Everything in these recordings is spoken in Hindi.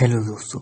हेलो दोस्तों,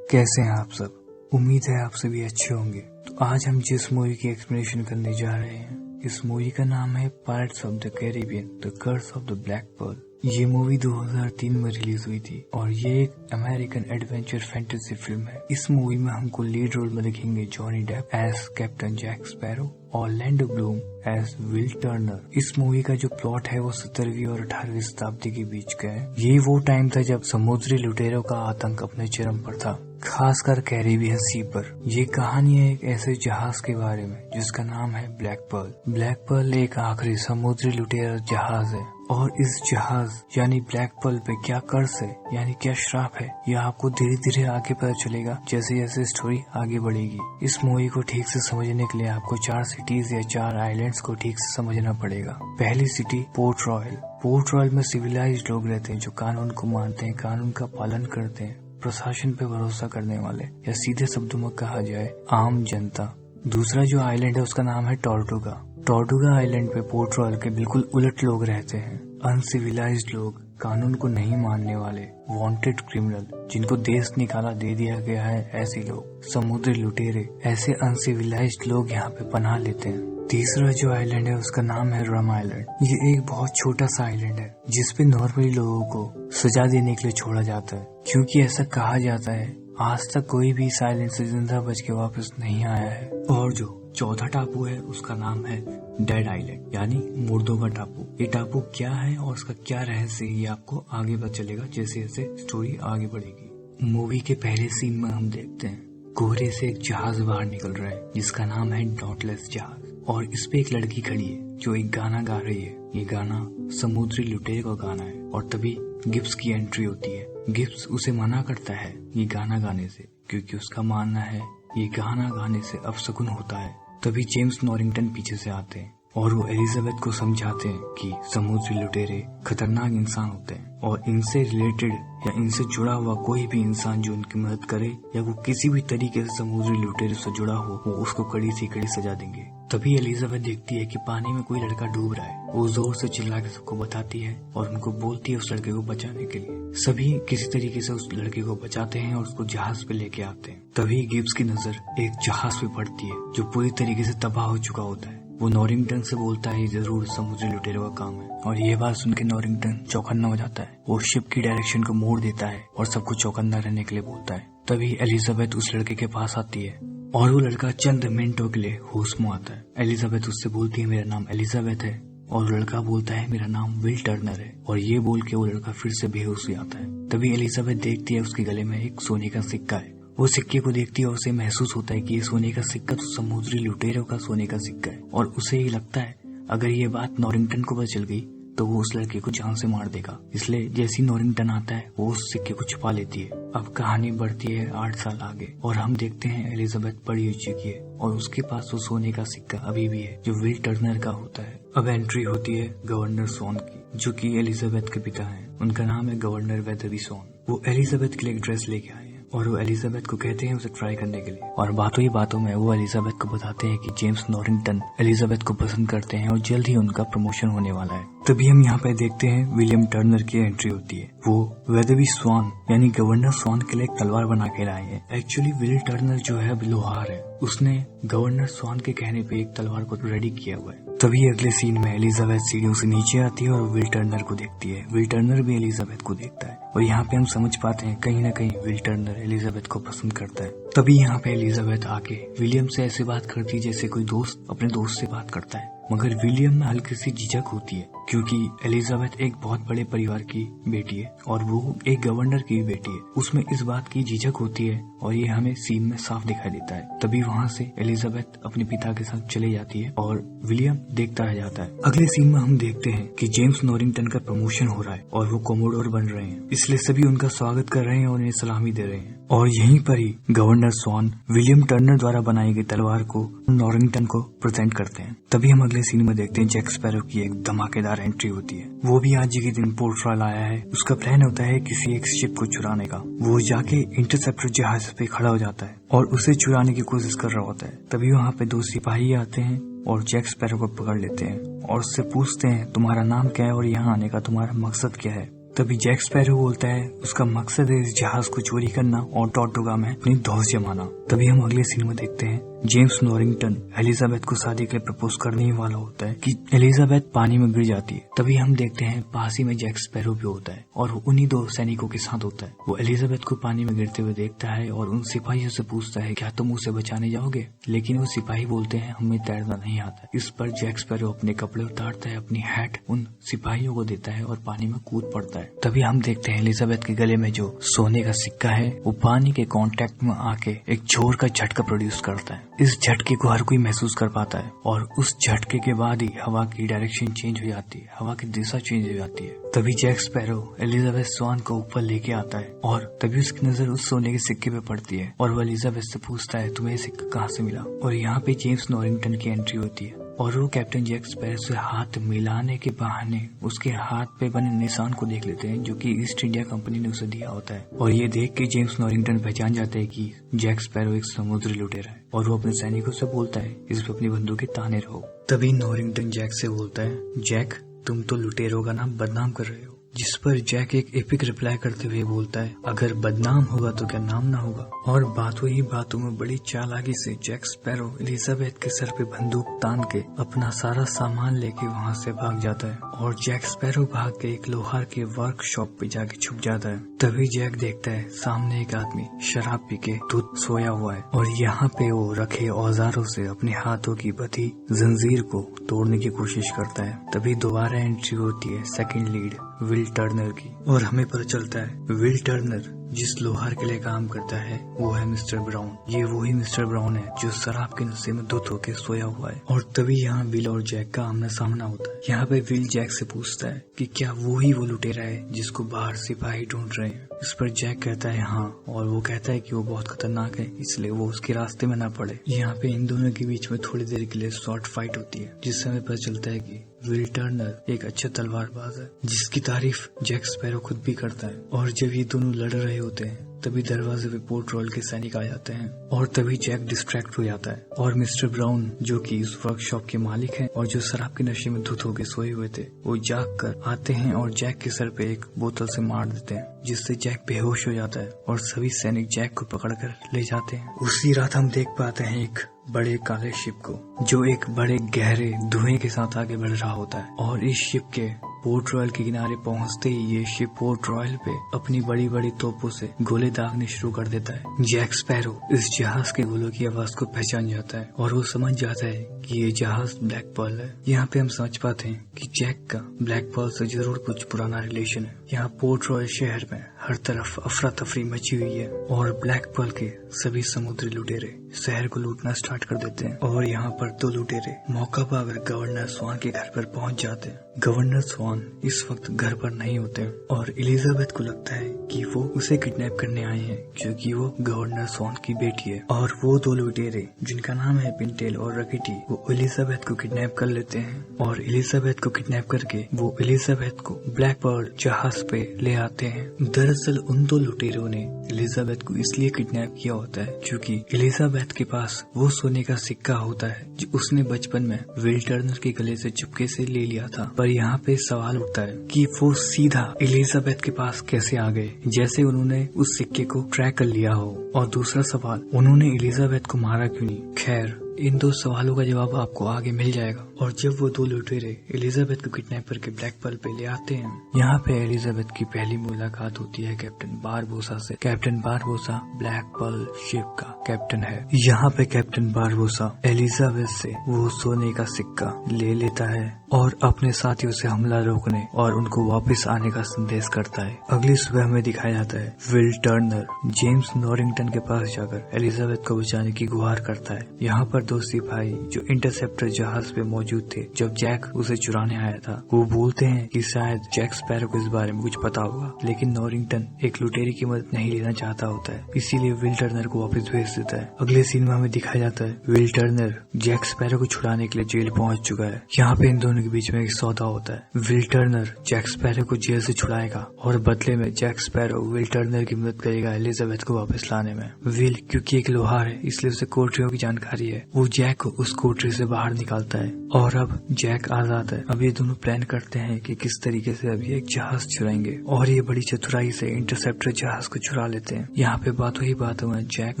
कैसे हैं आप सब। उम्मीद है आप सभी अच्छे होंगे। तो आज हम जिस मूवी की एक्सप्लेनेशन करने जा रहे हैं, इस मूवी का नाम है Pirates of the Caribbean the Curse of the Black Pearl. ये मूवी 2003 में रिलीज हुई थी और ये एक अमेरिकन एडवेंचर फैंटेसी फिल्म है। इस मूवी में हमको लीड रोल में देखेंगे Johnny Depp as Captain Jack Sparrow और Orlando Bloom as Will Turner. इस मूवी का जो प्लॉट है वो 17वीं और 18वीं शताब्दी के बीच का है। ये वो टाइम था जब समुद्री लुटेरों का आतंक अपने चरम पर था, खासकर कैरिबियन सी पर। ये कहानी है एक ऐसे जहाज के बारे में जिसका नाम है ब्लैक पर्ल। ब्लैक पर्ल एक आखिरी समुद्री लुटेरा जहाज है और इस जहाज यानी ब्लैक पर्ल पे क्या कर्स है यानी क्या श्राप है, यह आपको धीरे धीरे आगे पता चलेगा जैसे जैसे स्टोरी आगे बढ़ेगी। इस मूवी को ठीक से समझने के लिए आपको 4 सिटीज या 4 आइलैंड्स को ठीक से समझना पड़ेगा। पहली city port royal. Port royal में सिविलाइज्ड लोग रहते हैं जो कानून को मानते हैं, कानून का पालन करते हैं, प्रशासन पे भरोसा करने वाले, या सीधे शब्दों में कहा जाए आम जनता। दूसरा जो आइलैंड है उसका नाम है टॉर्टुगा। टॉर्टुगा आइलैंड पे पोर्ट रॉयल के बिल्कुल उलट लोग रहते हैं, अनसिविलाइज्ड लोग, कानून को नहीं मानने वाले, वांटेड क्रिमिनल जिनको देश निकाला दे दिया गया है, ऐसे लोग, समुद्री लुटेरे। ऐसे अनसिविलाइज्ड लोग यहाँ पे पनाह लेते हैं। तीसरा जो आइलैंड है उसका नाम है रम आइलैंड। ये एक बहुत छोटा सा आइलैंड है जिसपे नॉर्मली लोगों को सजा देने के लिए छोड़ा जाता है, क्योंकि ऐसा कहा जाता है आज तक कोई भी इस आइलैंड से जिंदा बच के वापस नहीं आया है। और जो चौथा टापू है उसका नाम है डेड आइलैंड यानी मुर्दों का टापू। ये टापू क्या है और उसका क्या रहस्य है ये आपको आगे पता चलेगा जैसे जैसे स्टोरी आगे बढ़ेगी। मूवी के पहले सीन में हम देखते हैं कोहरे से एक जहाज बाहर निकल रहा है जिसका नाम है डॉटलेस जहाज, और इस पे एक लड़की खड़ी है जो एक गाना गा रही है। ये गाना समुद्री लुटेरे का गाना है और तभी गिब्स की एंट्री होती है। गिब्स उसे मना करता है ये गाना गाने से, क्योंकि उसका मानना है ये गाना गाने से अपशकुन होता है। तभी जेम्स नॉरिंगटन पीछे से आते हैं और वो एलिजाबेथ को समझाते हैं कि समुद्री लुटेरे खतरनाक इंसान होते हैं और इनसे रिलेटेड या इनसे जुड़ा हुआ कोई भी इंसान जो उनकी मदद करे या वो किसी भी तरीके से समुद्री लुटेरे से जुड़ा हो, वो उसको कड़ी से कड़ी सजा देंगे। तभी एलिजाबेथ देखती है कि पानी में कोई लड़का डूब रहा है। वो जोर से चिल्ला के सबको बताती है और उनको बोलती है उस लड़के को बचाने के लिए। सभी किसी तरीके से उस लड़के को बचाते हैं और उसको जहाज पे लेके आते हैं। तभी गिब्स की नजर एक जहाज पे पड़ती है जो पूरी तरीके से तबाह हो चुका होता है। वो नॉरिंगटन से बोलता है जरूर समुद्री लुटेरों का काम है, और ये बात सुन के नॉरिंगटन चौकन्ना हो जाता है। वो शिप की डायरेक्शन को मोड़ देता है और सबको चौकन्ना रहने के लिए बोलता है। तभी एलिजाबेथ उस लड़के के पास आती है और वो लड़का चंद मिनटों के लिए होश में आता है। एलिजाबेथ उससे बोलती है मेरा नाम एलिजाबेथ है, और लड़का बोलता है मेरा नाम विल टर्नर है, और ये बोल के वो लड़का फिर से बेहोश हो जाता है। तभी एलिजाबेथ देखती है उसके गले में एक सोने का सिक्का है। वो सिक्के को देखती है और उसे महसूस होता है कि ये सोने का सिक्का तो समुद्री लुटेरों का सोने का सिक्का है, और उसे ये लगता है अगर ये बात नॉरिंगटन को पता चल गई तो वो उस लड़के को जान से मार देगा। इसलिए जैसी नॉरिंगटन आता है वो उस सिक्के को छुपा लेती है। अब कहानी बढ़ती है 8 साल आगे और हम देखते हैं एलिजाबेथ बड़ी हो चुकी है और उसके पास वो सोने का सिक्का अभी भी है जो विल टर्नर का होता है। अब एंट्री होती है गवर्नर स्वॉन की, जो कि एलिजाबेथ के पिता हैं। उनका नाम है गवर्नर वेदरबी स्वॉन। वो एलिजाबेथ के लिए एक ड्रेस लेके आए और वो एलिजाबेथ को कहते हैं उसे ट्राई करने के लिए, और बातों ही बातों में वो एलिजाबेथ को बताते हैं कि जेम्स नॉरिंगटन एलिजाबेथ को पसंद करते हैं और जल्द ही उनका प्रमोशन होने वाला है। तभी हम यहाँ पे देखते हैं विलियम टर्नर की एंट्री होती है। वो वेदरबी स्वॉन यानी गवर्नर स्वॉन के लिए एक तलवार बना के लाए हैं। एक्चुअली विल टर्नर जो है लोहार है, उसने गवर्नर स्वॉन के कहने पे एक तलवार को रेडी किया हुआ है। तभी अगले सीन में एलिजाबेथ सीढ़ियों से नीचे आती है और विल टर्नर को देखती है। विल टर्नर भी एलिजाबेथ को देखता है और यहाँ पे हम समझ पाते हैं कहीं ना कहीं विल टर्नर एलिजाबेथ को पसंद करता है। तभी यहाँ पे एलिजाबेथ आके विलियम से ऐसे बात करती है जैसे कोई दोस्त अपने दोस्त से बात करता है, मगर विलियम में हल्की सी झिझक होती है क्योंकि एलिजाबेथ एक बहुत बड़े परिवार की बेटी है और वो एक गवर्नर की भी बेटी है। उसमें इस बात की झिझक होती है और ये हमें सीन में साफ दिखाई देता है। तभी वहाँ से एलिजाबेथ अपने पिता के साथ चले जाती है और विलियम देखता रह जाता है। अगले सीन में हम देखते हैं कि जेम्स नॉरिंगटन का प्रमोशन हो रहा है और वो कोमोडोर बन रहे हैं, इसलिए सभी उनका स्वागत कर रहे हैं और उन्हें सलामी दे रहे हैं। और यहीं पर ही गवर्नर स्वॉन विलियम टर्नर द्वारा बनाई गई तलवार को नॉरिंगटन को प्रेजेंट करते हैं। तभी हम अगले सीन में देखते हैं जैक स्पैरो की एक धमाकेदार एंट्री होती है। वो भी आज के दिन पोर्ट रॉयल आया है। उसका प्लान होता है किसी एक शिप को चुराने का। वो जाके इंटरसेप्टर जहाज पे खड़ा हो जाता है और उसे चुराने की कोशिश कर रहा होता है। तभी वहाँ पे 2 सिपाही आते हैं और जैक स्पैरो को पकड़ लेते हैं और उससे पूछते हैं तुम्हारा नाम क्या है और यहाँ आने का तुम्हारा मकसद क्या है। तभी जैक स्पैरो बोलता है उसका मकसद है इस जहाज को चोरी करना और टॉर्टुगा में अपनी धौंस जमाना। तभी हम अगले सीन में देखते हैं जेम्स नॉरिंगटन एलिजाबेथ को शादी के लिए प्रपोज करने ही वाला होता है कि एलिजाबेथ पानी में गिर जाती है। तभी हम देखते हैं पास ही में जैक स्पैरो भी होता है और वो उन्हीं 2 सैनिकों के साथ होता है। वो एलिजाबेथ को पानी में गिरते हुए देखता है और उन सिपाहियों से पूछता है क्या तुम उसे बचाने जाओगे, लेकिन वो सिपाही बोलते हैं हमें तैरना नहीं आता। इस पर जैक स्पैरो अपने कपड़े उतारता है, अपनी हैट उन सिपाहियों को देता है और पानी में कूद पड़ता है। तभी हम देखते हैं एलिजाबेथ के गले में जो सोने का सिक्का है वो पानी के कांटेक्ट में आके एक जोर का झटका प्रोड्यूस करता है। इस झटके को हर कोई महसूस कर पाता है और उस झटके के बाद ही हवा की डायरेक्शन चेंज हो जाती है, हवा की दिशा चेंज हो जाती है। तभी जैक स्पैरो एलिजाबेथ स्वान को ऊपर लेके आता है और तभी उसकी नजर उस सोने के सिक्के पे पड़ती है और वो एलिजाबेथ से पूछता है तुम्हें ये सिक्का कहाँ से मिला। और यहाँ पे जेम्स नॉरिंगटन की एंट्री होती है और वो कैप्टन जैक स्पैरो से हाथ मिलाने के बहाने उसके हाथ पे बने निशान को देख लेते हैं जो कि ईस्ट इंडिया कंपनी ने उसे दिया होता है। और ये देख के जेम्स नॉरिंगटन पहचान जाते हैं कि जैक स्पैरो एक समुद्री लुटेरा है और वो अपने सैनिकों से बोलता है इस पे अपनी बंदूकें ताने रहो। तभी नॉरिंगटन जैक से बोलता है जैक तुम तो लुटेरों का नाम बदनाम कर रहे हो, जिस पर जैक एक एपिक रिप्लाई करते हुए बोलता है अगर बदनाम होगा तो क्या नाम ना होगा। और बातों ही बातों में बड़ी चालाकी से जैक स्पैरो एलिजाबेथ के सर पे बंदूक तान के अपना सारा सामान लेके वहाँ से भाग जाता है और जैक स्पैरो भाग के एक लोहार के वर्कशॉप पे जाके छुप जाता है। तभी जैक देखता है सामने एक आदमी शराब पी के धुत सोया हुआ है और यहाँ पे वो रखे औजारों से अपने हाथों की बंधी जंजीर को तोड़ने की कोशिश करता है। तभी दोबारा एंट्री होती है सेकंड लीड विल टर्नर की और हमें पता चलता है विल टर्नर जिस लोहार के लिए काम करता है वो है मिस्टर ब्राउन। ये वही मिस्टर ब्राउन है जो शराब के नशे में धुत होके सोया हुआ है। और तभी यहाँ विल और जैक का आमना सामना होता है। यहाँ पे विल जैक से पूछता है कि क्या वो ही वो लुटेरा है जिसको बाहर सिपाही ढूंढ रहे हैं। इस पर जैक कहता है हाँ, और वो कहता है कि वो बहुत खतरनाक है इसलिए वो उसके रास्ते में ना पड़े। यहाँ पे इन दोनों के बीच में थोड़ी देर के लिए शॉर्ट फाइट होती है जिससे हमें पता चलता है कि विल टर्नर एक अच्छा तलवारबाज है जिसकी तारीफ जैक स्पैरो खुद भी करता है। और जब ये दोनों लड़ रहे होते हैं तभी दरवाजे पे पोर्ट रॉयल के सैनिक आ जाते हैं और तभी जैक डिस्ट्रैक्ट हो जाता है और मिस्टर ब्राउन जो कि इस वर्कशॉप के मालिक हैं और जो शराब के नशे में धुत होकर सोए हुए थे वो जाग कर आते हैं और जैक के सर पे एक बोतल से मार देते हैं जिससे जैक बेहोश हो जाता है और सभी सैनिक जैक को पकड़कर ले जाते हैं। उसी रात हम देख पाते हैं एक बड़े काले शिप को जो एक बड़े गहरे धुएं के साथ आगे बढ़ रहा होता है और इस शिप के पोर्ट रॉयल के किनारे पहुंचते ही ये शिप पोर्ट रॉयल पे अपनी बड़ी बड़ी तोपों से गोले दागने शुरू कर देता है। जैक स्पैरो इस जहाज के गोलों की आवाज को पहचान जाता है और वो समझ जाता है कि ये जहाज ब्लैक पर्ल है। यहाँ पे हम समझ पाते हैं कि जैक का ब्लैक पर्ल से जरूर कुछ पुराना रिलेशन है। यहाँ पोर्ट रॉयल शहर में हर तरफ अफरा तफरी मची हुई है और ब्लैक पर्ल के सभी समुद्री लुटेरे शहर को लूटना स्टार्ट कर देते हैं और यहाँ पर 2 लुटेरे मौका पाकर गवर्नर स्वान के घर पर पहुंच जाते हैं। गवर्नर स्वान इस वक्त घर पर नहीं होते और एलिजाबेथ को लगता है कि वो उसे किडनैप करने आए हैं क्योंकि वो गवर्नर स्वान की बेटी है। और वो 2 लुटेरे जिनका नाम है पिंटेल और रकेटी वो एलिजाबेथ को किडनैप कर लेते हैं और एलिजाबेथ को किडनैप करके वो एलिजाबेथ को ब्लैक पर्ल जहाज पे ले आते हैं। दरअसल उन 2 लुटेरों ने एलिजाबेथ को इसलिए किडनैप किया होता है क्योंकि एलिजाबेथ के पास वो सोने का सिक्का होता है जो उसने बचपन में विल टर्नर के गले से चुपके से ले लिया था। पर यहाँ पे सवाल उठता है कि वो सीधा एलिजाबेथ के पास कैसे आ गए, जैसे उन्होंने उस सिक्के को ट्रैक कर लिया हो। और दूसरा सवाल, उन्होंने एलिजाबेथ को मारा क्यों नहीं। खैर इन 2 सवालों का जवाब आपको आगे मिल जाएगा। और जब वो 2 लुटेरे एलिजाबेथ को किडनैप करके ब्लैक पर्ल पे ले आते हैं, यहाँ पे एलिजाबेथ की पहली मुलाकात होती है कैप्टन बारबोसा से। Captain Barbossa Black Pearl ship का कैप्टन है। यहाँ पे कैप्टन बारबोसा एलिजाबेथ से वो सोने का सिक्का ले लेता है और अपने साथियों से हमला रोकने और उनको वापस आने का संदेश करता है। अगली सुबह हमें दिखाया जाता है विल टर्नर जेम्स नॉरिंगटन के पास जाकर एलिजाबेथ को बचाने की गुहार करता है। यहाँ पर 2 सिपाही जो इंटरसेप्टर जहाज पे मौजूद थे जब जैक उसे चुराने आया था, वो बोलते हैं कि शायद जैक स्पैरो को इस बारे में कुछ पता होगा, लेकिन नॉरिंगटन एक लुटेरी की मदद नहीं लेना चाहता होता है, इसीलिए विल टर्नर को वापस भेज देता है। अगले सीन में हमें दिखाया जाता है विल टर्नर जैक स्पैरो को छुड़ाने के लिए जेल पहुंच चुका है। यहाँ पे इन दोनों दोनों के बीच में एक सौदा होता है। विल टर्नर जैक स्पैरो को जेल से छुड़ाएगा और बदले में जैक स्पैरो विल टर्नर की मदद करेगा एलिजाबेथ को वापस लाने में। विल क्योंकि एक लोहार है इसलिए उसे कोठरियों की जानकारी है। वो जैक को उस कोठरी से बाहर निकालता है और अब जैक आजाद है। अब ये दोनों प्लान करते हैं कि किस तरीके से अभी एक जहाज चुराएंगे और ये बड़ी चतुराई से इंटरसेप्टर जहाज को चुरा लेते हैं। यहाँ पे बातों ही बातों में जैक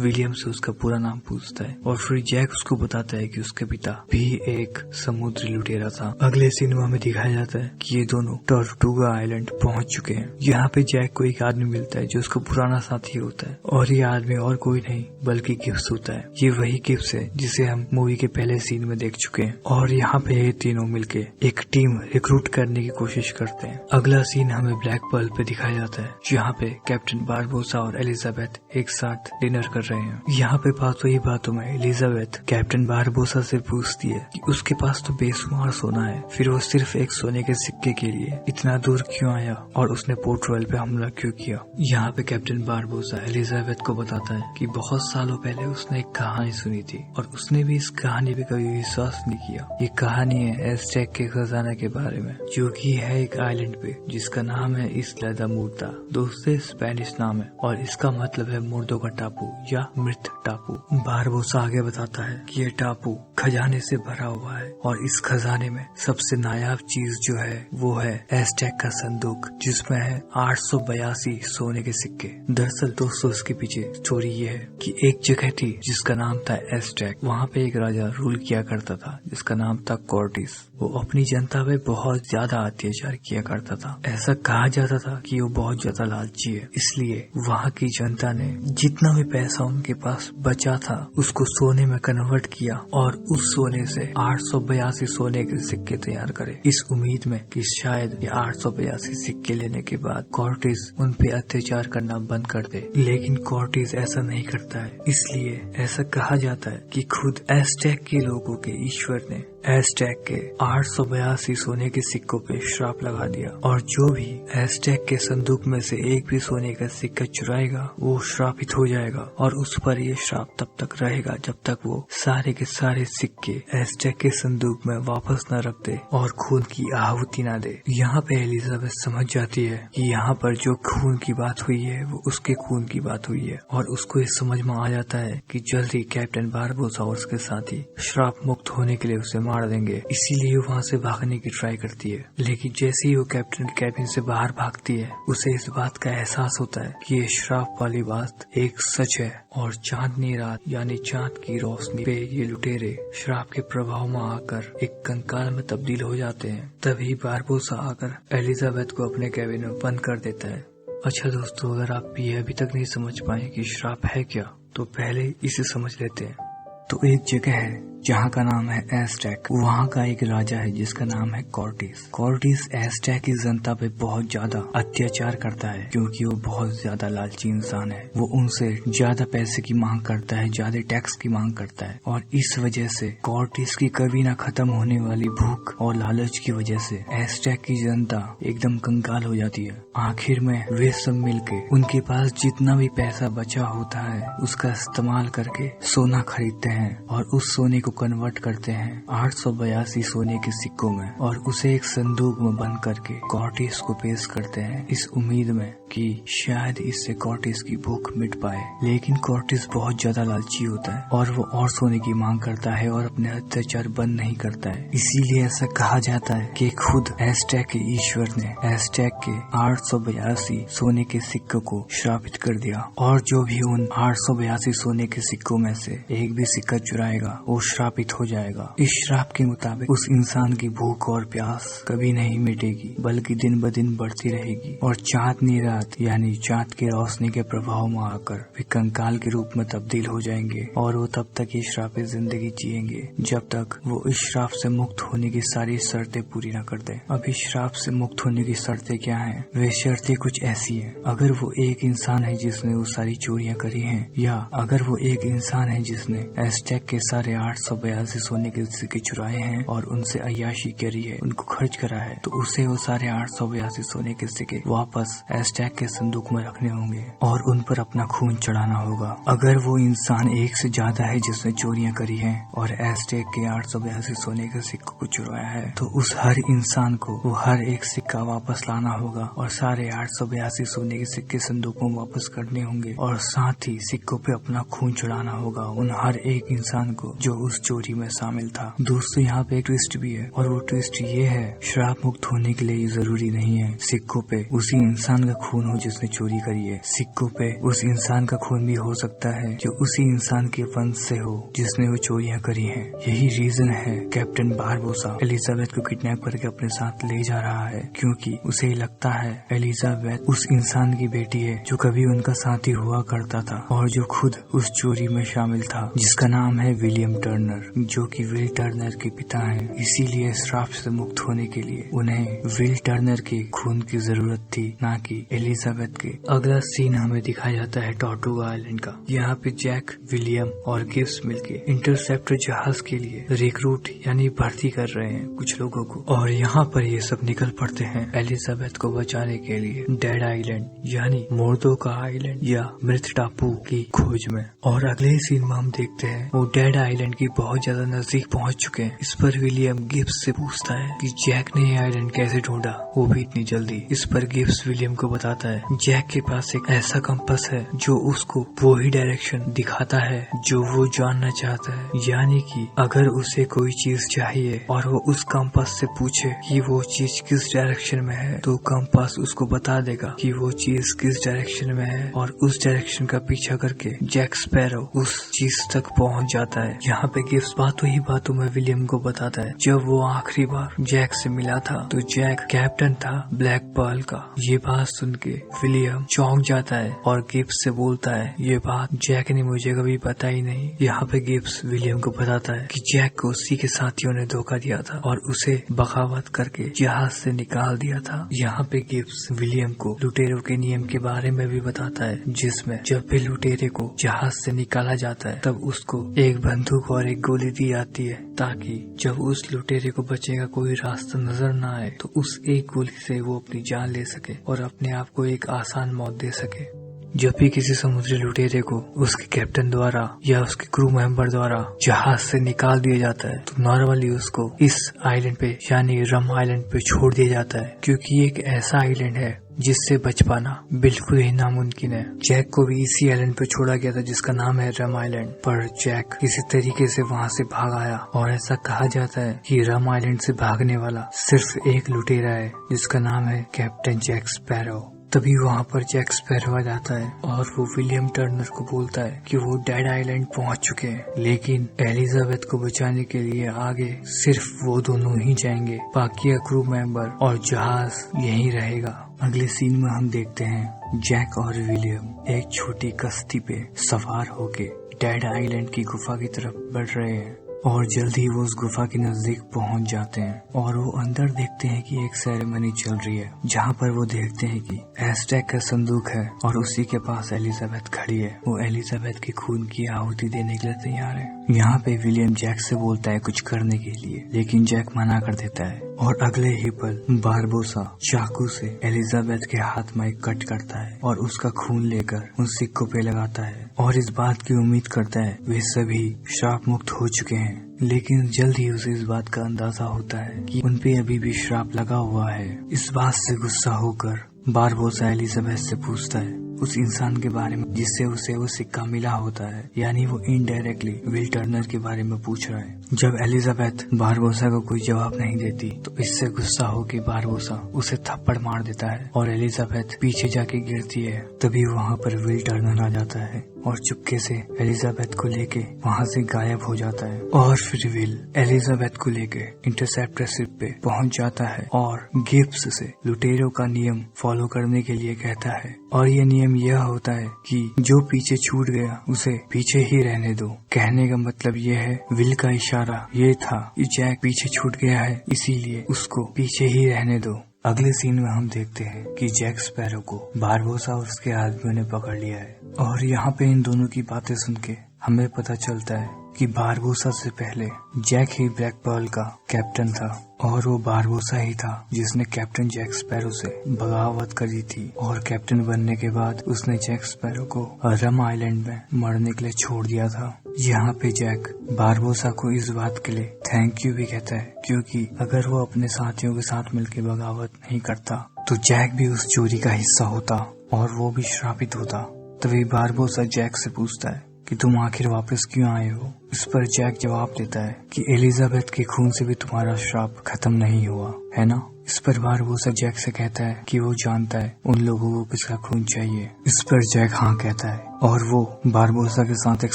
विलियम से उसका पूरा नाम पूछता है और फिर जैक उसको बताता है कि उसके पिता भी एक समुद्री लुटेरा था। अगले सीन में हमें दिखाया जाता है कि ये दोनों टॉर्टुगा आइलैंड पहुंच चुके हैं। यहाँ पे जैक को एक आदमी मिलता है जो उसका पुराना साथी होता है और ये आदमी और कोई नहीं बल्कि गिब्स होता है। ये वही गिब्स है जिसे हम मूवी के पहले सीन में देख चुके हैं और यहाँ पे ये तीनों मिलके एक टीम रिक्रूट करने की कोशिश करते हैं। अगला सीन हमें ब्लैक पर्ल पे दिखाया जाता है जहाँ पे कैप्टन बारबोसा और एलिजाबेथ एक साथ डिनर कर रहे हैं। यहाँ पे बातों ही बातों में एलिजाबेथ कैप्टन बारबोसा से पूछती है कि उसके पास तो बेशुमार सोना है, फिर वो सिर्फ एक सोने के सिक्के के लिए इतना दूर क्यों आया और उसने पोर्ट रॉयल पे हमला क्यों किया। यहाँ पे कैप्टन बारबोसा एलिजाबेथ को बताता है कि बहुत सालों पहले उसने एक कहानी सुनी थी और उसने भी इस कहानी पे कभी विश्वास नहीं किया। ये कहानी है एज़टेक के खजाना के बारे में जो कि है एक आइलैंड पे जिसका नाम है इस्ला दा मुर्दा। दोस्तों स्पेनिश नाम है और इसका मतलब है मुर्दों का टापू या मृत टापू। बारबोसा आगे बताता है कि ये टापू खजाने से भरा हुआ है और इस खजाने में सबसे नायाब चीज जो है वो है एज़टेक का संदूक जिसमें है 882 सोने के सिक्के। दरअसल दोस्तों इसके पीछे स्टोरी ये है कि एक जगह थी जिसका नाम था एज़टेक। वहाँ पे एक राजा रूल किया करता था जिसका नाम था कॉर्टिस। वो अपनी जनता पे बहुत ज्यादा अत्याचार किया करता था। ऐसा कहा जाता था कि वो बहुत ज्यादा लालची है, इसलिए वहाँ की जनता ने जितना भी पैसा उनके पास बचा था उसको सोने में कन्वर्ट किया और उस सोने से 882 सोने के सिक्के तैयार करे इस उम्मीद में कि शायद ये 882 सिक्के लेने के बाद कॉर्टिस उन पे अत्याचार करना बंद कर दे। लेकिन कॉर्टिस ऐसा नहीं करता है, इसलिए ऐसा कहा जाता है कि खुद एज़टेक के लोगों के ईश्वर ने एज़टेक के 882 सोने के सिक्कों पे श्राप लगा दिया और जो भी एज़टेक के संदूक में से एक भी सोने का सिक्का चुराएगा वो श्रापित हो जाएगा और उस पर ये श्राप तब तक रहेगा जब तक वो सारे के सारे सिक्के एज़टेक के संदूक में वापस न रख दे और खून की आहुति न दे। यहाँ पे एलिजाबेथ समझ जाती है कि यहाँ पर जो खून की बात हुई है वो उसके खून की बात हुई है और उसको ये समझ में आ जाता है कि जल्दी कैप्टन बारबोसा और उसके साथी श्राप मुक्त होने के लिए उसे मार देंगे। इसीलिए वहाँ से भागने की ट्राई करती है, लेकिन जैसे ही वो कैप्टन के कैबिन से बाहर भागती है उसे इस बात का एहसास होता है कि ये श्राप वाली बात एक सच है और चांदनी रात यानी चांद की रोशनी पे ये लुटेरे श्राप के प्रभाव में आकर एक कंकाल में तब्दील हो जाते हैं। तभी बारबोसा आकर एलिजाबेथ को अपने कैबिन में बंद कर देता है। अच्छा दोस्तों, अगर आप ये अभी तक नहीं समझ पाए कि श्राप है क्या तो पहले इसे समझ लेते हैं। तो एक जगह है जहाँ का नाम है एज़टेक। वहाँ का एक राजा है जिसका नाम है कॉर्टिस। कॉर्टिस एज़टेक की जनता पे बहुत ज्यादा अत्याचार करता है क्योंकि वो बहुत ज्यादा लालची इंसान है। वो उनसे ज्यादा पैसे की मांग करता है, ज्यादा टैक्स की मांग करता है और इस वजह से कॉर्टिस की कभी ना खत्म होने वाली भूख और लालच की वजह से एज़टेक की जनता एकदम कंगाल हो जाती है। आखिर में वे सब मिलके उनके पास जितना भी पैसा बचा होता है उसका इस्तेमाल करके सोना खरीदते हैं और उस सोने को कन्वर्ट करते हैं 882 सोने के सिक्कों में और उसे एक संदूक में बंद करके कॉर्टिस को पेश करते हैं इस उम्मीद में कि शायद इससे कॉर्टिस की भूख मिट पाए। लेकिन कॉर्टिस बहुत ज्यादा लालची होता है और वो और सोने की मांग करता है और अपने अत्याचार बंद नहीं करता है। इसीलिए ऐसा कहा जाता है कि खुद एज़टेक के ईश्वर ने एज़टेक के 882 सोने के सिक्कों को श्रापित कर दिया और जो भी उन 882 सोने के सिक्कों में से एक भी सिक्का चुराएगा वो श्रापित हो जाएगा। इस श्राप के मुताबिक उस इंसान की भूख और प्यास कभी नहीं मिटेगी बल्कि दिन ब दिन बढ़ती रहेगी और चांदनी रात यानी चांद की रोशनी के प्रभाव में आकर वे कंकाल के रूप में तब्दील हो जाएंगे और वो तब तक ये श्रापित जिंदगी जिएंगे जब तक वो इस श्राप से मुक्त होने की सारी शर्तें पूरी न कर दे। अब इस श्राप से मुक्त होने की शर्तें क्या हैं? वे शर्तें कुछ ऐसी हैं। अगर वो एक इंसान है जिसने वो सारी चोरियां करी हैं या अगर वो एक इंसान है जिसने एज़टेक के सारे 882 सोने के सिक्के चुराए हैं और उनसे अय्याशी करी है, उनको खर्च करा है, तो उसे वो सारे 882 सोने के सिक्के वापस एज़टेक के संदूक में रखने होंगे और उन पर अपना खून चढ़ाना होगा। अगर वो इंसान एक से ज्यादा है जिसने चोरियां करी हैं और एज़टेक के 882 सोने के सिक्कों को चुराया है, तो उस हर इंसान को वो हर एक सिक्का वापस लाना होगा और सारे 882 सोने के सिक्के संदूक में वापस करने होंगे और साथ ही सिक्कों पे अपना खून चढ़ाना होगा उन हर एक इंसान को जो उस चोरी में शामिल था। दोस्तों, यहाँ पे एक ट्विस्ट भी है और वो ट्विस्ट ये है, श्राप मुक्त होने के लिए ये जरूरी नहीं है सिक्कों पे उसी इंसान का खून हो जिसने चोरी करी है। सिक्कों पे उस इंसान का खून भी हो सकता है जो उसी इंसान के वंश से हो जिसने वो चोरियां करी हैं। यही रीजन है कैप्टन बारबोसा एलिजाबेथ को किडनैप करके अपने साथ ले जा रहा है, क्योंकि उसे लगता है एलिजाबेथ उस इंसान की बेटी है जो कभी उनका साथी हुआ करता था और जो खुद उस चोरी में शामिल था, जिसका नाम है विलियम टर्नर, जो कि विल टर्नर के पिता हैं। इसीलिए श्राप से मुक्त होने के लिए उन्हें विल टर्नर के खून की जरूरत थी, ना कि एलिजाबेथ के। अगला सीन हमें दिखाया जाता है टॉर्टुगा आइलैंड का। यहाँ पे जैक, विलियम और गिब्स मिलके इंटरसेप्टर जहाज के लिए रिक्रूट यानी भर्ती कर रहे हैं कुछ लोगों को, और यहाँ पर ये सब निकल पड़ते हैं एलिजाबेथ को बचाने के लिए डेड आइलैंड यानी मुर्दों का आइलैंड या मृत टापू की खोज में। और अगले सीन में हम देखते हैं वो डेड आइलैंड की बहुत ज्यादा नजदीक पहुँच चुके हैं। इस पर विलियम गिब्स से पूछता है कि जैक ने ये आइलैंड कैसे ढूंढा, वो भी इतनी जल्दी। इस पर गिब्स विलियम को बताता है जैक के पास एक ऐसा कंपास है जो उसको वो ही डायरेक्शन दिखाता है जो वो जानना चाहता है, यानी कि अगर उसे कोई चीज चाहिए और वो उस कंपास से पूछे कि वो चीज किस डायरेक्शन में है, तो कंपास उसको बता देगा कि वो चीज किस डायरेक्शन में है और उस डायरेक्शन का पीछा करके जैक स्पैरो उस चीज तक पहुंच जाता है। यहाँ पे गिब्स बातों ही बातों में विलियम को बताता है जब वो आखिरी बार जैक से मिला था तो जैक कैप्टन था ब्लैक पर्ल का। ये बात सुन के विलियम चौंक जाता है और गिब्स से बोलता है ये बात जैक ने मुझे कभी पता ही नहीं। यहाँ पे गिब्स विलियम को बताता है कि जैक को उसी के साथियों ने धोखा दिया था और उसे बगावत करके जहाज से निकाल दिया था। यहाँ पे गिब्स विलियम को लुटेरों के नियम के बारे में भी बताता है, जिसमें जब भी लुटेरे को जहाज से निकाला जाता है तब उसको एक बंदूक और एक गोली दी जाती है, ताकि जब उस लुटेरे को बचने का कोई रास्ता नजर न आए तो उस एक गोली से वो अपनी जान ले सके और अपने आप को एक आसान मौत दे सके। जब भी किसी समुद्री लुटेरे को उसके कैप्टन द्वारा या उसके क्रू मेंबर द्वारा जहाज से निकाल दिया जाता है तो नॉर्मली उसको इस आइलैंड पे यानी रम आइलैंड पे छोड़ दिया जाता है, क्योंकि ये एक ऐसा आइलैंड है जिससे बच पाना बिल्कुल ही नामुमकिन है। जैक को भी इसी आइलैंड पे छोड़ा गया था जिसका नाम है रम आइलैंड, पर जैक किसी तरीके से वहाँ से भाग आया और ऐसा कहा जाता है कि रम आइलैंड से भागने वाला सिर्फ एक लुटेरा है जिसका नाम है कैप्टन जैक स्पैरो। तभी वहाँ पर जैक स्पैरो आ जाता है और वो विलियम टर्नर को बोलता है कि वो डेड आइलैंड पहुँच चुके हैं, लेकिन एलिजाबेथ को बचाने के लिए आगे सिर्फ वो दोनों ही जाएंगे, बाकी क्रू मेंबर और जहाज यहीं रहेगा। अगले सीन में हम देखते हैं जैक और विलियम एक छोटी कश्ती पे सवार होके डेड आइलैंड की गुफा की तरफ बढ़ रहे हैं और जल्द ही वो उस गुफा के नजदीक पहुंच जाते हैं और वो अंदर देखते हैं कि एक सेरेमनी चल रही है, जहां पर वो देखते हैं कि एज़टेक का संदूक है और उसी के पास एलिजाबेथ खड़ी है। वो एलिजाबेथ के खून की आहुति देने के लिए तैयार है। यहाँ पे विलियम जैक से बोलता है कुछ करने के लिए, लेकिन जैक मना कर देता है और अगले ही पल बारबोसा चाकू से एलिजाबेथ के हाथ में कट करता है और उसका खून लेकर उन सिक्कों पे लगाता है और इस बात की उम्मीद करता है वे सभी श्राप मुक्त हो चुके हैं। लेकिन जल्द ही उसे इस बात का अंदाजा होता है कि उन पे अभी भी श्राप लगा हुआ है। इस बात से गुस्सा होकर बारबोसा एलिजाबेथ से पूछता है उस इंसान के बारे में जिससे उसे वो सिक्का मिला होता है, यानी वो इनडायरेक्टली विल टर्नर के बारे में पूछ रहा है। जब एलिजाबेथ बारबोसा को कोई जवाब नहीं देती तो इससे गुस्सा होकर बारबोसा उसे थप्पड़ मार देता है और एलिजाबेथ पीछे जाके गिरती है। तभी वहाँ पर विल टर्नर आ जाता है और चुपके से एलिजाबेथ को लेके वहाँ से गायब हो जाता है और फिर विल एलिजाबेथ को लेके इंटरसेप्टर शिप पे पहुँच जाता है और गिब्स से लुटेरों का नियम फॉलो करने के लिए कहता है। और ये नियम यह होता है कि जो पीछे छूट गया उसे पीछे ही रहने दो। कहने का मतलब ये है, विल का इशारा ये था कि जैक पीछे छूट गया है इसीलिए उसको पीछे ही रहने दो। अगले सीन में हम देखते हैं कि जैक स्पैरो को बारबोसा और उसके आदमियों ने पकड़ लिया है और यहाँ पे इन दोनों की बातें सुन के हमें पता चलता है कि बारबोसा से पहले जैक ही ब्लैक पर्ल का कैप्टन था और वो बारबोसा ही था जिसने कैप्टन जैक स्पैरो से बगावत करी थी और कैप्टन बनने के बाद उसने जैक स्पैरो को रम आइलैंड में मरने के लिए छोड़ दिया था। यहाँ पे जैक बारबोसा को इस बात के लिए थैंक यू भी कहता है, क्योंकि अगर वो अपने साथियों के साथ मिलकर बगावत नहीं करता तो जैक भी उस चोरी का हिस्सा होता और वो भी श्रापित होता। तभी बारबोसा जैक से पूछता है कि तुम आखिर वापस क्यों आए हो। इस पर जैक जवाब देता है कि एलिजाबेथ के खून से भी तुम्हारा श्राप खत्म नहीं हुआ है ना। इस पर बारबोसा जैक से कहता है कि वो जानता है उन लोगों को किसका खून चाहिए। इस पर जैक हाँ कहता है और वो बारबोसा के साथ एक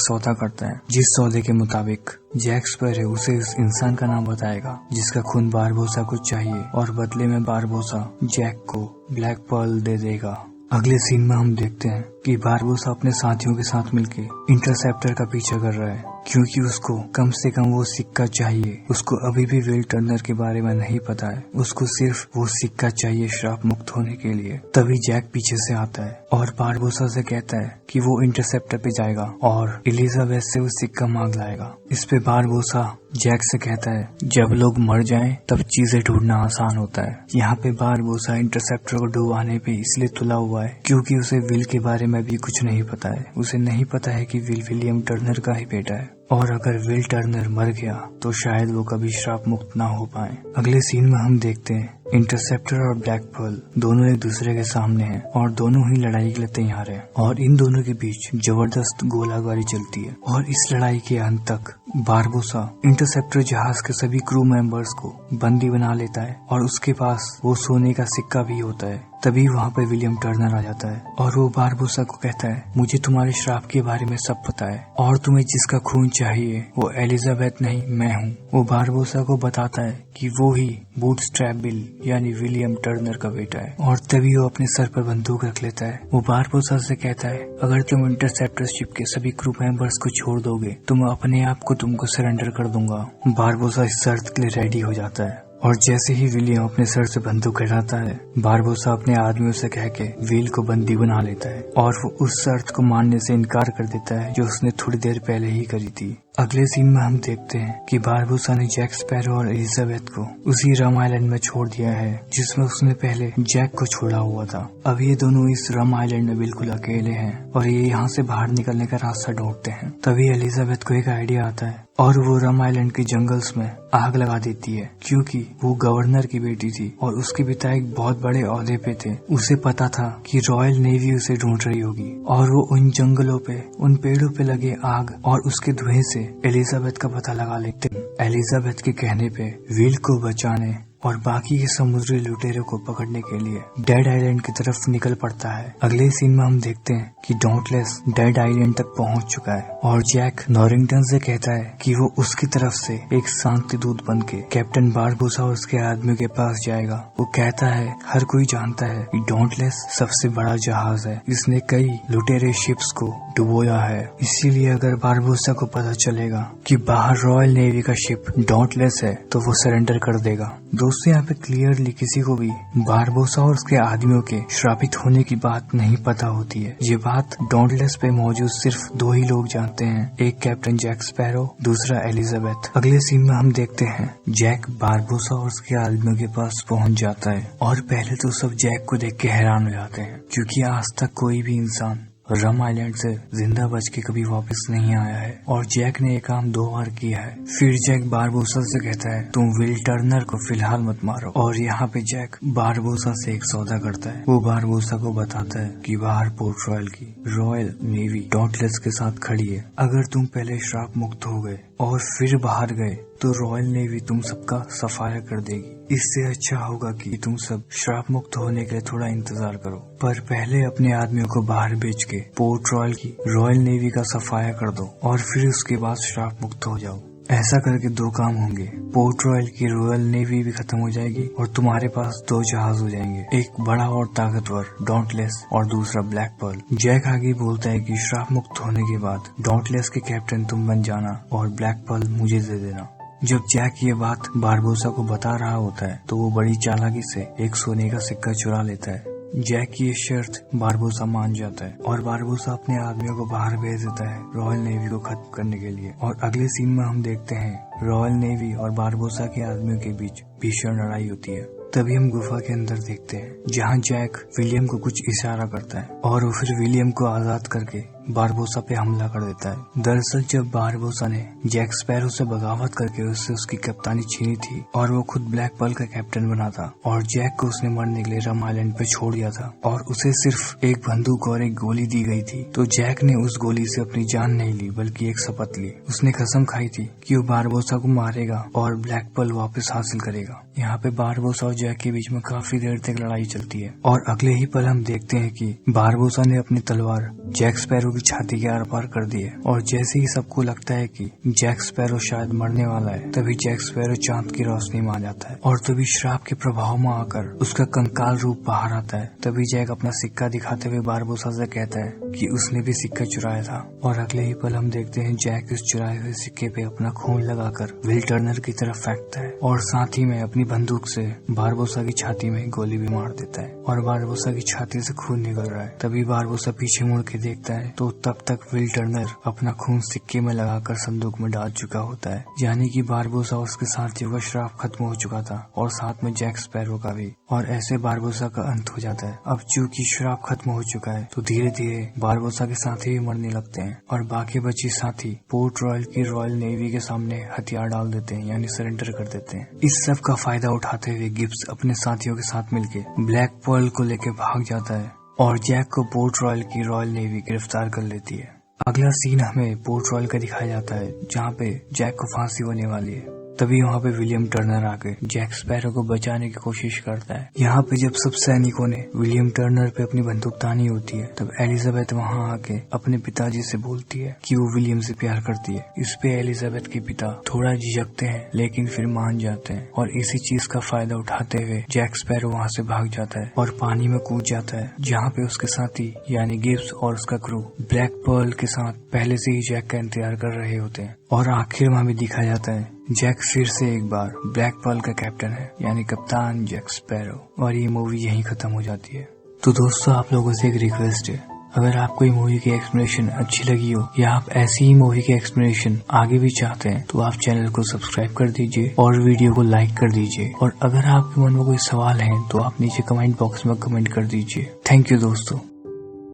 सौदा करता है, जिस सौदे के मुताबिक जैक स्पैरो उसे उस इंसान का नाम बताएगा जिसका खून बारबोसा को चाहिए और बदले में बारबोसा जैक को ब्लैक पर्ल दे देगा। अगले सीन में हम देखते हैं कि बारबोसा अपने साथियों के साथ मिलकर इंटरसेप्टर का पीछा कर रहा है, क्योंकि उसको कम से कम वो सिक्का चाहिए। उसको अभी भी विल टर्नर के बारे में नहीं पता है, उसको सिर्फ वो सिक्का चाहिए श्राप मुक्त होने के लिए। तभी जैक पीछे से आता है और बारबोसा से कहता है कि वो इंटरसेप्टर पे जाएगा और एलिजाबेथ से वो सिक्का मांग लाएगा। इस पे बारबोसा जैक से कहता है जब लोग मर जाएं तब चीजें ढूंढना आसान होता है। यहाँ पे बारबोसा इंटरसेप्टर को डुबाने पे इसलिए तुला हुआ है क्योंकि उसे विल के बारे में भी कुछ नहीं पता है। उसे नहीं पता है कि विल विलियम टर्नर का ही बेटा है और अगर विल टर्नर मर गया तो शायद वो कभी श्राप मुक्त ना हो पाए। अगले सीन में हम देखते हैं इंटरसेप्टर और ब्लैक पर्ल दोनों एक दूसरे के सामने हैं और दोनों ही लड़ाई के लिए तैयार हैं और इन दोनों के बीच जबरदस्त गोलाबारी चलती है और इस लड़ाई के अंत तक बारबोसा इंटरसेप्टर जहाज के सभी क्रू मेंबर्स को बंदी बना लेता है और उसके पास वो सोने का सिक्का भी होता है। तभी वहाँ पे विलियम टर्नर आ जाता है और वो बारबोसा को कहता है मुझे तुम्हारे श्राप के बारे में सब पता है और तुम्हें जिसका खून चाहिए वो एलिजाबेथ नहीं मैं हूँ। वो बारबोसा को बताता है कि वो ही बूटस्ट्रैप बिल यानी विलियम टर्नर का बेटा है और तभी वो अपने सर पर बंदूक रख लेता है। वो बारबोसा से कहता है अगर तुम इंटरसेप्टर शिप के सभी क्रू मेंबर्स को छोड़ दोगे तो मैं अपने आप को तुमको सरेंडर कर दूंगा। बारबोसा इस शर्त के लिए रेडी हो जाता है और जैसे ही विलियम अपने सर से बंदूक हटाता है बारबोसा अपने आदमियों से कह के विल को बंदी बना लेता है और वो उस शर्त को मानने से इनकार कर देता है जो उसने थोड़ी देर पहले ही करी थी। अगले सीन में हम देखते हैं कि बारबोसा ने जैक स्पैरो और एलिजाबेथ को उसी रम आइलैंड में छोड़ दिया है जिसमें उसने पहले जैक को छोड़ा हुआ था। अब ये दोनों इस रम आइलैंड में बिल्कुल अकेले हैं और ये यहाँ से बाहर निकलने का रास्ता ढूंढते हैं। तभी एलिजाबेथ को एक आइडिया आता है और वो रम आइलैंड के जंगल्स में आग लगा देती है, क्योंकि वो गवर्नर की बेटी थी और उसके पिता एक बहुत बड़े ओहदे पे थे। उसे पता था कि रॉयल नेवी उसे ढूंढ रही होगी और वो उन जंगलों पे उन पेड़ों पे लगे आग और उसके धुएं से एलिजाबेथ का पता लगा लेते। एलिजाबेथ के कहने पे विल को बचाने और बाकी के समुद्री लुटेरों को पकड़ने के लिए डेड आइलैंड की तरफ निकल पड़ता है। अगले सीन में हम देखते हैं कि डॉन्टलेस डेड आइलैंड तक पहुंच चुका है और जैक नॉरिंगटन से कहता है कि वो उसकी तरफ से एक शांति दूत बन के कैप्टन बारबोसा और उसके आदमियों के पास जाएगा। वो कहता है हर कोई जानता है कि डॉन्टलेस सबसे बड़ा जहाज है, इसने कई लुटेरे शिप्स को डुबोया है, इसीलिए अगर बारबोसा को पता चलेगा कि बाहर रॉयल नेवी का शिप डॉन्टलेस है तो वो सरेंडर कर देगा। दोस्तों यहाँ पे क्लियरली किसी को भी बारबोसा और उसके आदमियों के श्रापित होने की बात नहीं पता होती है। ये बात डॉन्टलेस पे मौजूद सिर्फ दो ही लोग जानते हैं, एक कैप्टन जैक स्पैरो, दूसरा एलिजाबेथ। अगले सीन में हम देखते हैं जैक बारबोसा और उसके आदमियों के पास पहुंच जाता है और पहले तो सब जैक को देख के हैरान हो जाते हैं, क्योंकि आज तक कोई भी इंसान रम आइलैंड से जिंदा बच के कभी वापस नहीं आया है और जैक ने ये काम 2 बार किया है। फिर जैक बारबोसा से कहता है तुम विल टर्नर को फिलहाल मत मारो और यहाँ पे जैक बारबोसा से एक सौदा करता है। वो बारबोसा को बताता है कि बाहर पोर्ट रॉयल की रॉयल नेवी डॉन्टलेस के साथ खड़ी है। अगर तुम पहले श्राप मुक्त हो गए और फिर बाहर गए तो रॉयल नेवी तुम सबका सफाया कर देगी। इससे अच्छा होगा कि तुम सब श्राप मुक्त होने के लिए थोड़ा इंतजार करो, पर पहले अपने आदमियों को बाहर बेच के पोर्ट रॉयल की रॉयल नेवी का सफाया कर दो और फिर उसके बाद श्राप मुक्त हो जाओ। ऐसा करके 2 काम होंगे, पोर्ट रॉयल की रॉयल नेवी भी खत्म हो जाएगी और तुम्हारे पास 2 जहाज हो जाएंगे, एक बड़ा और ताकतवर डॉन्टलेस और दूसरा ब्लैक पर्ल। जैक आगे बोलता है कि श्राप मुक्त होने के बाद डॉन्टलेस के कैप्टन तुम बन जाना और ब्लैक पर्ल मुझे दे देना। जब जैक ये बात बारबोसा को बता रहा होता है तो वो बड़ी चालाकी से एक सोने का सिक्का चुरा लेता है जैक की ये शर्त बारबोसा मान जाता है और बारबोसा अपने आदमियों को बाहर भेज देता है रॉयल नेवी को खत्म करने के लिए। और अगले सीन में हम देखते हैं रॉयल नेवी और बारबोसा के आदमियों के बीच भीषण लड़ाई होती है। तभी हम गुफा के अंदर देखते हैं जहाँ जैक विलियम को कुछ इशारा करता है और वो फिर विलियम को आजाद करके बारबोसा पे हमला कर देता है। दरअसल जब बारबोसा ने जैक स्पैरो से बगावत करके उससे उसकी कप्तानी छीनी थी और वो खुद ब्लैक पर्ल का कैप्टन बना था और जैक को उसने मरने के लिए रम आइलैंड पे छोड़ दिया था और उसे सिर्फ एक बंदूक और एक गोली दी गई थी, तो जैक ने उस गोली से अपनी जान नहीं ली बल्कि एक शपथ ली। उसने कसम खाई थी कि वो बारबोसा को मारेगा और ब्लैक पर्ल वापस हासिल करेगा। यहाँ पे बारबोसा और जैक के बीच में काफी देर तक लड़ाई चलती है और अगले ही पल हम देखते हैं कि बारबोसा ने अपनी तलवार जैक स्पैरो की छाती के आर पार कर दी है और जैसे ही सबको लगता है कि जैक स्पैरो शायद मरने वाला है, तभी जैक स्पैरो चांद की रोशनी में आ जाता है और तभी श्राप के प्रभाव में आकर उसका कंकाल रूप बाहर आता है। तभी जैक अपना सिक्का दिखाते हुए बारबोसा से कहता है कि उसने भी सिक्का चुराया था और अगले ही पल हम देखते हैं जैक उस चुराए हुए सिक्के पे अपना खून लगाकर विल टर्नर की तरफ फेंकता है और साथ ही में अपनी बंदूक से बारबोसा की छाती में गोली भी मार देता है और बारबोसा की छाती से खून निकल रहा है। तभी बारबोसा पीछे मुड़ के देखता है तो तब तक विल टर्नर अपना खून सिक्के में लगाकर संदूक में डाल चुका होता है, यानी कि बारबोसा उसके साथियों का श्राप खत्म हो चुका था और साथ में जैक स्पैरो का भी। और ऐसे बारबोसा का अंत हो जाता है। अब चूंकि श्राप खत्म हो चुका है तो धीरे धीरे बारबोसा के साथी भी मरने लगते हैं और बाकी बचे साथी पोर्ट रॉयल की रॉयल नेवी के सामने हथियार डाल देते हैं, यानी सरेंडर कर देते हैं। इस सब का फायदा उठाते हुए गिब्स अपने साथियों के साथ मिलके ब्लैक पर्ल को लेकर भाग जाता है और जैक को पोर्ट रॉयल की रॉयल नेवी गिरफ्तार कर लेती है। अगला सीन हमें पोर्ट रॉयल का दिखाया जाता है जहाँ पे जैक को फांसी होने वाली है। तभी वहाँ पे विलियम टर्नर आके जैक स्पैरो को बचाने की कोशिश करता है। यहाँ पे जब सब सैनिकों ने विलियम टर्नर पे अपनी बंदूक तानी होती है तब एलिजाबेथ वहाँ आके अपने पिताजी से बोलती है कि वो विलियम से प्यार करती है। इस पे एलिजाबेथ के पिता थोड़ा झिझकते हैं लेकिन फिर मान जाते हैं और इसी चीज का फायदा उठाते हुए जैक स्पैरो वहाँ से भाग जाता है और पानी में कूद जाता है, जहाँ पे उसके साथी यानी गिब्स और उसका क्रू ब्लैक पर्ल के साथ पहले से ही जैक का इंतजार कर रहे होते हैं। और आखिर में भी दिखाया जाता है जैक फिर से एक बार ब्लैक पर्ल का कैप्टन है, यानी कप्तान जैक स्पैरो। और ये मूवी यहीं खत्म हो जाती है। तो दोस्तों आप लोगों से एक रिक्वेस्ट है, अगर आपको ये मूवी की एक्सप्लेनेशन अच्छी लगी हो या आप ऐसी ही मूवी की एक्सप्लेनेशन आगे भी चाहते हैं तो आप चैनल को सब्सक्राइब कर दीजिए और वीडियो को लाइक कर दीजिए। और अगर आपके मन में कोई सवाल है तो आप नीचे कमेंट बॉक्स में कमेंट कर दीजिए। थैंक यू दोस्तों।